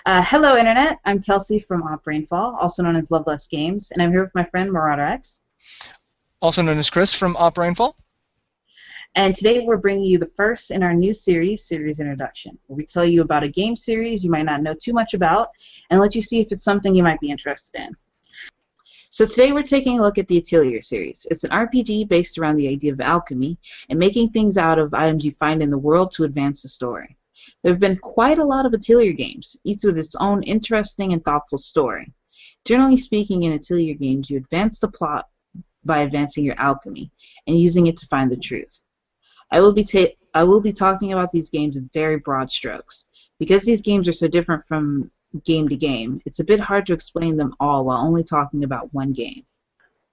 Hello, Internet. I'm Kelsey from Rainfall, also known as Love Less Games, and I'm here with my friend Marauder X. Also known as Chris from Rainfall. And today we're bringing you the first in our new series Introduction, where we tell you about a game series you might not know too much about and let you see if it's something you might be interested in. So today we're taking a look at the Atelier series. It's an RPG based around the idea of alchemy and making things out of items you find in the world to advance the story. There have been quite a lot of Atelier games, each with its own interesting and thoughtful story. Generally speaking, in Atelier games, you advance the plot by advancing your alchemy and using it to find the truth. I will be talking about these games in very broad strokes. Because these games are so different from game to game, it's a bit hard to explain them all while only talking about one game.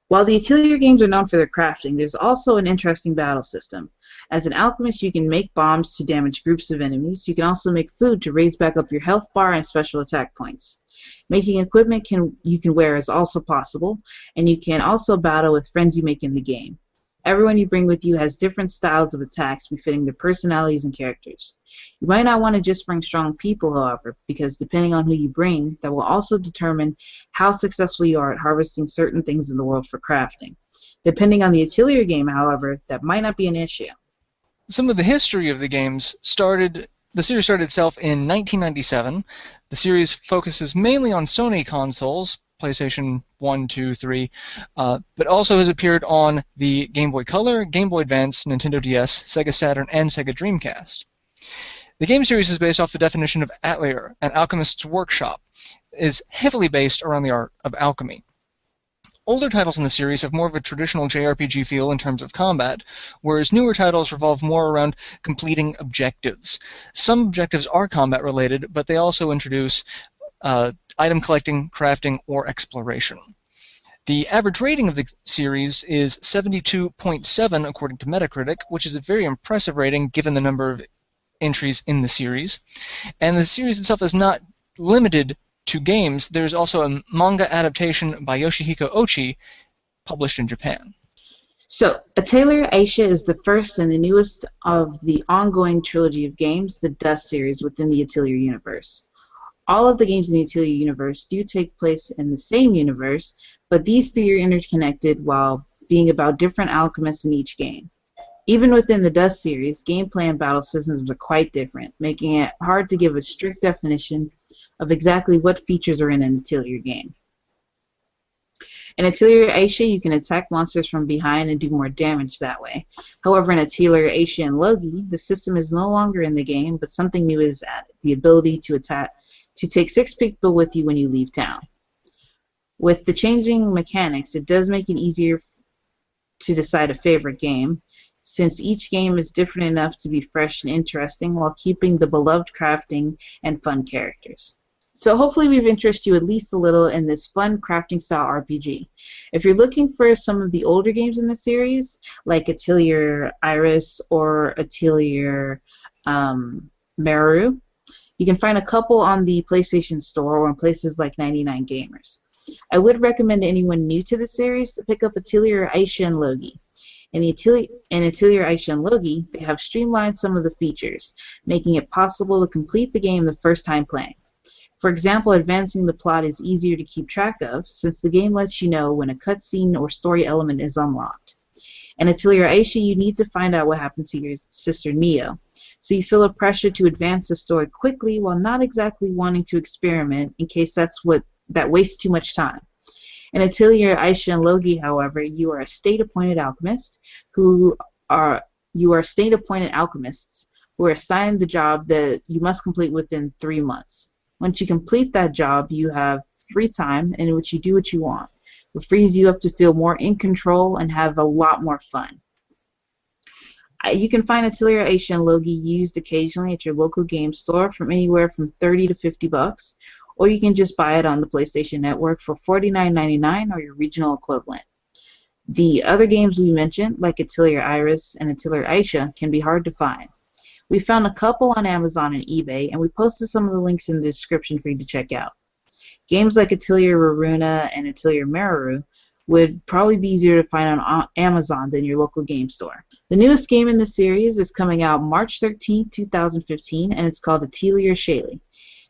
While the Atelier games are known for their crafting, there's also an interesting battle system. As an alchemist, you can make bombs to damage groups of enemies. You can also make food to raise back up your health bar and special attack points. Making equipment you can wear is also possible, and you can also battle with friends you make in the game. Everyone you bring with you has different styles of attacks befitting their personalities and characters. You might not want to just bring strong people, however, because depending on who you bring, that will also determine how successful you are at harvesting certain things in the world for crafting. Depending on the Atelier game, however, that might not be an issue. Some of the history of the games the series started itself in 1997. The series focuses mainly on Sony consoles, PlayStation 1, 2, 3, but also has appeared on the Game Boy Color, Game Boy Advance, Nintendo DS, Sega Saturn, and Sega Dreamcast. The game series is based off the definition of Atelier, an alchemist's workshop. It is heavily based around the art of alchemy. Older titles in the series have more of a traditional JRPG feel in terms of combat, whereas newer titles revolve more around completing objectives. Some objectives are combat-related, but they also introduce item collecting, crafting, or exploration. The average rating of the series is 72.7 according to Metacritic, which is a very impressive rating given the number of entries in the series. And the series itself is not limited to games. There's also a manga adaptation by Yoshihiko Ochi, published in Japan. So, Atelier Aisha is the first and the newest of the ongoing trilogy of games, the Dust series, within the Atelier universe. All of the games in the Atelier universe do take place in the same universe, but these three are interconnected while being about different alchemists in each game. Even within the Dust series, gameplay and battle systems are quite different, making it hard to give a strict definition of exactly what features are in an Atelier game. In Atelier Aisha, you can attack monsters from behind and do more damage that way. However, in Atelier Aisha and Logi, the system is no longer in the game, but something new is added, the ability to take 6 people with you when you leave town. With the changing mechanics, it does make it easier to decide a favorite game, since each game is different enough to be fresh and interesting while keeping the beloved crafting and fun characters. So hopefully we've interested you at least a little in this fun crafting style RPG. If you're looking for some of the older games in the series, like Atelier Iris or Atelier Meru, you can find a couple on the PlayStation Store or in places like 99 Gamers. I would recommend anyone new to the series to pick up Atelier Aisha and Logi. In Atelier Aisha and Logi, they have streamlined some of the features, making it possible to complete the game the first time playing. For example, advancing the plot is easier to keep track of, since the game lets you know when a cutscene or story element is unlocked. In Atelier Aisha, you need to find out what happened to your sister Neo, so you feel a pressure to advance the story quickly while not exactly wanting to experiment in case that wastes too much time. In Atelier Aisha and Logi, however, you are state-appointed alchemists who are assigned the job that you must complete within 3 months. Once you complete that job, you have free time in which you do what you want. It frees you up to feel more in control and have a lot more fun. You can find Atelier Aisha and Logi used occasionally at your local game store from anywhere from $30 to $50, or you can just buy it on the PlayStation Network for $49.99 or your regional equivalent. The other games we mentioned, like Atelier Iris and Atelier Aisha, can be hard to find. We found a couple on Amazon and eBay, and we posted some of the links in the description for you to check out. Games like Atelier Raruna and Atelier Meru would probably be easier to find on Amazon than your local game store. The newest game in the series is coming out March 13, 2015, and it's called Atelier Shaylee.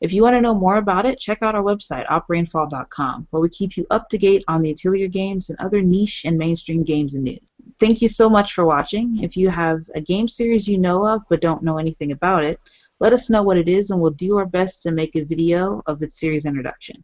If you want to know more about it, check out our website, oprainfall.com, where we keep you up to date on the Atelier games and other niche and mainstream games and news. Thank you so much for watching. If you have a game series you know of but don't know anything about it, let us know what it is and we'll do our best to make a video of its series introduction.